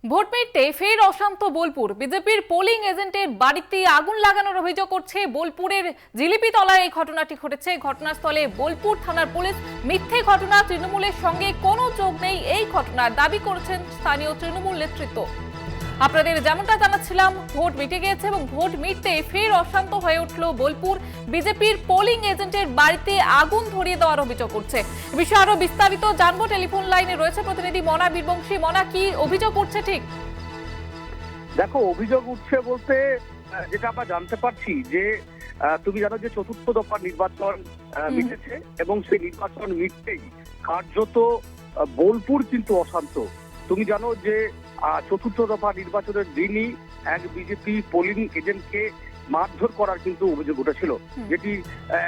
Vote মিটতে ফের অশান্ত বোলপুর। বিজেপির পোলিং এজেন্টের বাড়িতে আগুন লাগানোর অভিযোগ করছে বোলপুরের জিলিপিতলায় এই ঘটনাটি ঘটেছে। ঘটনাস্থলে বোলপুর থানার পুলিশ। মিথ্যে ঘটনা, তৃণমূলের সঙ্গে কোনো যোগ নেই এই ঘটনার দাবি করেছেন স্থানীয় তৃণমূল নেতৃত্ব। আপনাদের যেমনটা জানাচ্ছিলাম, ভোট মিটে গিয়েছে এবং ভোট মিটতে ফের অশান্ত হয়ে উঠল বোলপুর। বিজেপির পোলিং এজেন্টের বাড়িতে আগুন ধরিয়ে দেওয়ার অভিযোগ করছে। বিষয়ে আরো বিস্তারিত জানবো। টেলিফোন লাইনে রয়েছে প্রতিনিধি মনা বীরবংশী। মনা, কি অভিযোগ উঠছে ঠিক? দেখো, অভিযোগ উঠছে বলতে যেটা আমরা জানতে পারছি যে তুমি জানো যে চতুর্থ দফার নির্বাচন মিটেছে এবং সেই নির্বাচন মিটতেই কার্যত বোলপুর কিন্তু অশান্ত। তুমি জানো যে চতুর্থ দফা নির্বাচনের দিনই এক বিজেপি পোলিং এজেন্টকে মারধর করার কিন্তু অভিযোগ উঠেছিল, যেটি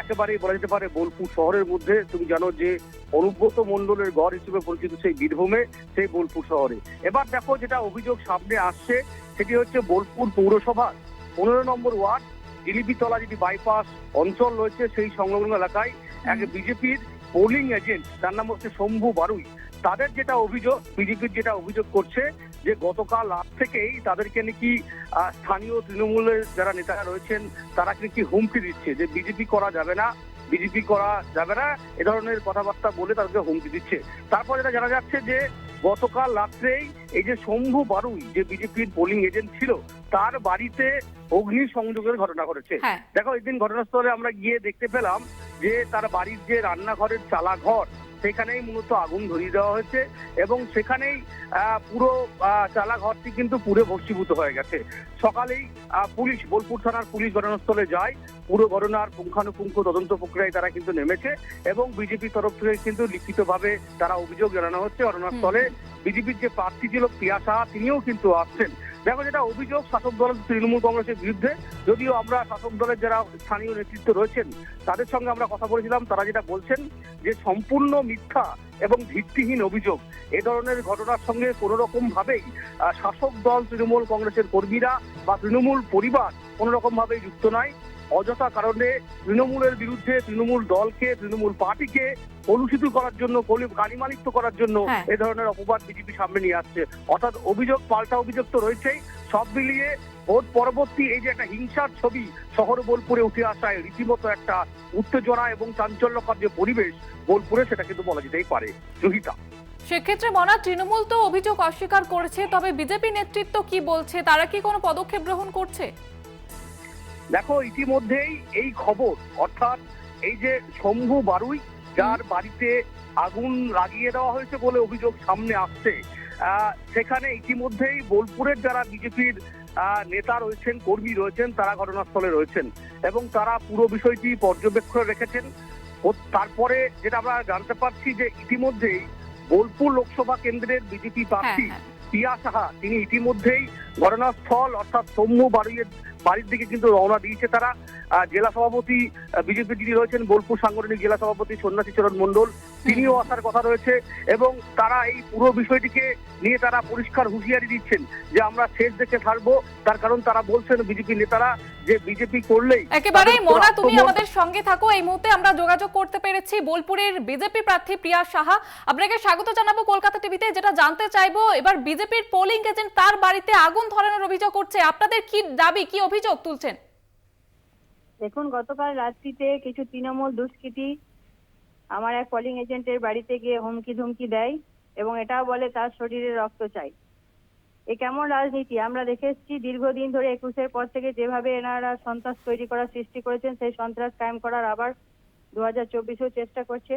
একেবারেই বলা যেতে পারে বোলপুর শহরের মধ্যে। তুমি জানো যে অনুব্রত মণ্ডলের গড় হিসেবে পরিচিত সেই বীরভূমে, সেই বোলপুর শহরে। এবার দেখো, যেটা অভিযোগ সামনে আসছে সেটি হচ্ছে বোলপুর পৌরসভার 15 নম্বর ওয়ার্ড জিলিপিতলা যেটি বাইপাস অঞ্চল রয়েছে, সেই সংলগ্ন এলাকায় এক বিজেপির পোলিং এজেন্ট, তার নাম হচ্ছে শম্ভু বারুই। তাদের যেটা অভিযোগ, বিজেপির যেটা অভিযোগ করছে যে গতকাল রাত থেকেই তাদেরকে নাকি স্থানীয় তৃণমূলের যারা নেতারা রয়েছেন তারা নাকি হুমকি দিচ্ছে যে বিজেপি করা যাবে না, বিজেপি করা যাবে না, এ ধরনের কথাবার্তা বলে তাদেরকে হুমকি দিচ্ছে। তারপর যেটা জানা যাচ্ছে যে গতকাল রাত্রেই এই যে শম্ভু বারুই, যে বিজেপির পোলিং এজেন্ট ছিল, তার বাড়িতে অগ্নি সংযোগের ঘটনা ঘটেছে। দেখো, এদিন ঘটনাস্থলে আমরা গিয়ে দেখতে পেলাম যে তার বাড়ির যে রান্নাঘরের চালাঘর, সেখানেই মূলত আগুন ধরিয়ে দেওয়া হয়েছে এবং সেখানেই পুরো চালাঘরটি কিন্তু পুরো ভস্মীভূত হয়ে গেছে। সকালেই পুলিশ, বোলপুর থানার পুলিশ ঘটনাস্থলে যায়। পুরো ঘটনার পুঙ্খানুপুঙ্খ তদন্ত প্রক্রিয়ায় তারা কিন্তু নেমেছে এবং বিজেপির তরফ থেকে কিন্তু লিখিতভাবে তারা অভিযোগ জানানো হচ্ছে। ঘটনাস্থলে বিজেপির যে প্রার্থী ছিল প্রিয়া সাহা, তিনিও কিন্তু আসছেন। দেখো, যেটা অভিযোগ শাসক দল তৃণমূল কংগ্রেসের বিরুদ্ধে, যদিও আমরা শাসক দলের যারা স্থানীয় নেতৃত্ব রয়েছেন তাদের সঙ্গে আমরা কথা বলেছিলাম, তারা যেটা বলছেন যে সম্পূর্ণ মিথ্যা এবং ভিত্তিহীন অভিযোগ। এ ধরনের ঘটনার সঙ্গে কোনো রকম ভাবেই শাসক দল তৃণমূল কংগ্রেসের কর্মীরা বা তৃণমূল পরিবার কোনো রকম ভাবেই যুক্ত নয়। অযথা কারণে তৃণমূলের বিরুদ্ধে তৃণমূল দলকে, তৃণমূল পার্টিকে কলুষিত করার জন্য, কালিমালিপ্ত করার জন্য এ ধরনের অপবাদ বিজেপি সামনে নিয়ে আসছে। অর্থাৎ অভিযোগ পাল্টা অভিযোগ তো রয়েছেই। সব মিলিয়ে ভোট পরবর্তী এই যে একটা হিংসার ছবি শহর বোলপুরে উঠে আসায় রীতিমতো একটা উত্তেজনা এবং চাঞ্চল্যকর যে পরিবেশ বোলপুরে, সেটা কিন্তু বলা যেতেই পারে। জহিতা, সেক্ষেত্রে মনা, তৃণমূল তো অভিযোগ অস্বীকার করেছে, তবে বিজেপি নেতৃত্ব কি বলছে? তারা কি কোনো পদক্ষেপ গ্রহণ করছে? দেখো, ইতিমধ্যেই এই খবর, অর্থাৎ এই যে শম্ভু বারুই, যার বাড়িতে আগুন লাগিয়ে দেওয়া হয়েছে বলে অভিযোগ সামনে আসছে, সেখানে ইতিমধ্যেই বোলপুরের যারা বিজেপির নেতা রয়েছেন, কর্মী রয়েছেন, তারা ঘটনাস্থলে রয়েছেন এবং তারা পুরো বিষয়টি পর্যবেক্ষণে রেখেছেন। তারপরে যেটা আমরা জানতে পারছি যে ইতিমধ্যেই বোলপুর লোকসভা কেন্দ্রের বিজেপি প্রার্থী প্রিয়া সাহা, তিনি ইতিমধ্যেই ঘটনাস্থল অর্থাৎ শম্ভু বারুইয়ের বাড়ির দিকে কিন্তু রওনা দিয়েছে তারা। জেলা সভাপতি বিজেপি যিনি রয়েছেন, বোলপুর সাংগঠনিক জেলা সভাপতি সন্ন্যাসী চরণ মণ্ডল, তিনিও আসার কথা রয়েছে এবং তারা এই পুরো বিষয়টিকে নিয়ে তারা পরিষ্কার হুঁশিয়ারি দিচ্ছেন যে আমরা শেষ দেখে ছাড়বো। তার কারণ তারা বলছেন, বিজেপি নেতারা, যে বিজেপি করলেই একেবারেই। মনা, তুমি আমাদের সঙ্গে থাকো। এই মুহূর্তে আমরা যোগাযোগ করতে পেরেছি বোলপুরের বিজেপি প্রার্থী প্রিয়া সাহা। আপনাকে স্বাগত জানাবো কলকাতা টিভিতে। যেটা জানতে চাইবো, এবার বিজেপির পোলিং এজেন্ট তার বাড়িতে আগুন ধরানোর অভিযোগ করছে, আপনাদের কি দাবি, কি অভিযোগ তুলছেন? দেখুন, গতকাল রাত্রিতে কিছু তৃণমূল দুষ্কৃতী আমার এক পোলিং এজেন্টের বাড়িতে গিয়ে হুমকি ধুমকি দেয় এবং এটাও বলে তার শরীরে রক্ত চাই। এ কেমন রাজনীতি? আমরা দেখে এসেছি দীর্ঘদিন ধরে 21-এর পর থেকে যেভাবে এনারা সন্ত্রাস তৈরি করার সৃষ্টি করেছেন, সেই সন্ত্রাস কায়েম করার আবার 2024-এও চেষ্টা করছে।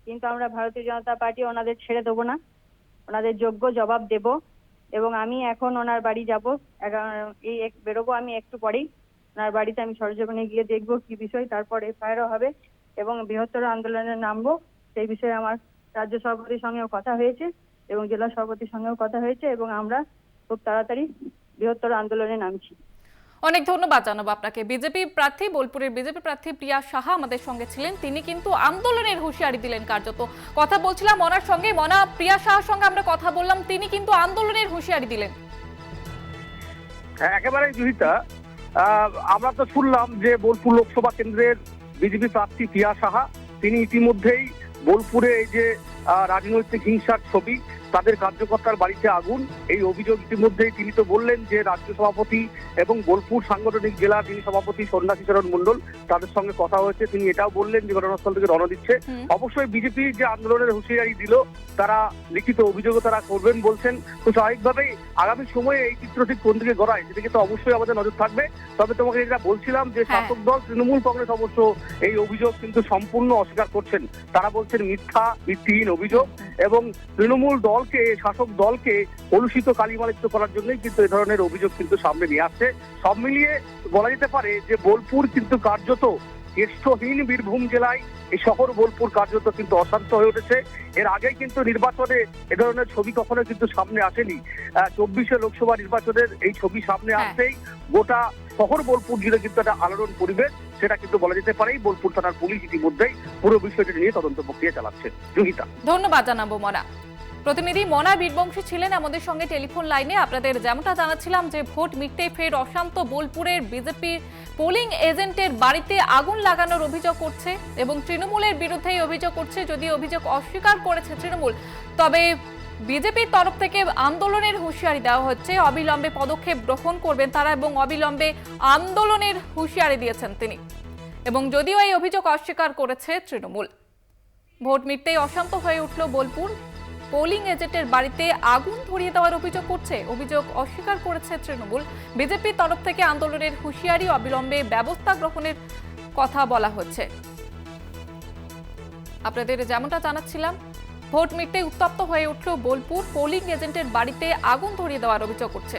কিন্তু আমরা ভারতীয় জনতা পার্টি ওনাদের ছেড়ে দেবো না, ওনাদের যোগ্য জবাব দেব। এবং আমি এখন ওনার বাড়ি যাব, বেরোবো আমি একটু পরেই। ওনার বাড়িতে আমি সরেজমিনে গিয়ে দেখবো কি বিষয়, তারপর এফআইআরও হবে এবং বৃহত্তর আন্দোলনে নামবো। সেই বিষয়ে আমার রাজ্য সভাপতির সঙ্গেও কথা হয়েছে এবং জেলা সভাপতির সঙ্গেও কথা হয়েছে এবং আমরা খুব তাড়াতাড়ি বৃহত্তর আন্দোলনে নামছি। অনেক ধন্যবাদ জানাবো আপনাকে। বিজেপি প্রার্থী, বোলপুরের বিজেপি প্রার্থী প্রিয়া সাহা আমাদের সঙ্গে ছিলেন। তিনি কিন্তু আন্দোলনের হুঁশিয়ারি দিলেন। কার্যত কথা বলছিলাম মনার সঙ্গে, মনা, প্রিয়া সাহার সঙ্গে আমরা কথা বললাম, তিনি কিন্তু আন্দোলনের হুঁশিয়ারি দিলেন। একেবারে জহিতা, আমরা তো শুনলাম যে বোলপুর লোকসভা কেন্দ্রের বিজেপি প্রার্থী প্রিয়া সাহা, তিনি ইতিমধ্যেই বোলপুরে এই যে রাজনৈতিক হিংসার ছবি, তাদের কার্যকর্তার বাড়িতে আগুন। এই অভিযোগ ইতিমধ্যেই তিনি তো বললেন যে রাজ্য সভাপতি এবং বোলপুর সাংগঠনিক জেলা যিনি সভাপতি সন্ন্যাসী চরণ মণ্ডল তাদের সঙ্গে কথা হয়েছে। তিনি এটাও বললেন যে ঘটনাস্থল থেকে রওনা দিচ্ছে। অবশ্যই বিজেপি যে আন্দোলনের হুঁশিয়ারি দিল তারা লিখিত অভিযোগও তারা করবেন বলছেন। তো স্বাভাবিকভাবেই আগামী সময়ে এই চিত্র ঠিক কোন দিকে গড়ায় সেদিকে তো অবশ্যই আমাদের নজর থাকবে। তবে তোমাকে যেটা বলছিলাম যে শাসক দল তৃণমূল কংগ্রেস অবশ্য এই অভিযোগ কিন্তু সম্পূর্ণ অস্বীকার করছেন। তারা বলছেন ভিত্তিহীন অভিযোগ এবং তৃণমূল দলকে শাসক দলকে কলুষিত কালিমালিপ্ত করার জন্যই কিন্তু এ ধরনের অভিযোগ কিন্তু সামনে নিয়ে আসছে। সব মিলিয়ে বলা যেতে পারে যে বোলপুর কিন্তু কার্যত জ্যেষ্ঠহীন বীরভূম জেলায় এই শহর বোলপুর কার্যত কিন্তু অশান্ত হয়ে উঠেছে। এর আগে কিন্তু নির্বাচনে এ ধরনের ছবি কখনো কিন্তু সামনে আসেনি। 24 লোকসভা নির্বাচনের এই ছবি সামনে আসতেই গোটা শহর বোলপুর জুড়ে কিন্তু একটা আলোড়ন পরিবেশ, সেটা কিন্তু বলা যেতে পারে। বোলপুর থানার পুলিশ ইতিমধ্যেই পুরো বিষয়টি নিয়ে তদন্ত প্রক্রিয়া চালাচ্ছে। জুহিতা, ধন্যবাদ জানাবো মনা। প্রতিনিধি মনা বীরবংশী ছিলেন আমাদের সঙ্গে টেলিফোন লাইনে। আপনাদের যেমনটা জানাচ্ছিলাম যে ভোট মিটতে ফের অশান্ত বোলপুরের বিজেপির পোলিং এজেন্টের বাড়িতে আগুন লাগানোর অভিযোগ করছে এবং তৃণমূলের বিরুদ্ধে অভিযোগ করছে। যদি অভিযোগ অস্বীকার করেছে তৃণমূল, তবে বিজেপির তরফ থেকে আন্দোলনের হুঁশিয়ারি দেওয়া হচ্ছে। অবিলম্বে পদক্ষেপ গ্রহণ করবেন তারা এবং অবিলম্বে আন্দোলনের হুঁশিয়ারি দিয়েছেন তিনি। এবং যদিও এই অভিযোগ অস্বীকার করেছে তৃণমূল। ভোট মিটতেই অশান্ত হয়ে উঠল বোলপুর। পোলিং এজেন্টের বাড়িতে আগুন ধরিয়ে দেওয়ার অভিযোগ করছে, অভিযোগ অস্বীকার করেছে তৃণমূল। বিজেপির তরফ থেকে আন্দোলনের হুঁশিয়ারি, অবিলম্বে ব্যবস্থা গ্রহণের কথা বলা হচ্ছে। আপনাদের যেমনটা জানাচ্ছিলাম, ভোট মিটতে উত্তপ্ত হয়ে উঠল বোলপুর। পোলিং এজেন্টের বাড়িতে আগুন ধরিয়ে দেওয়ার অভিযোগ করছে।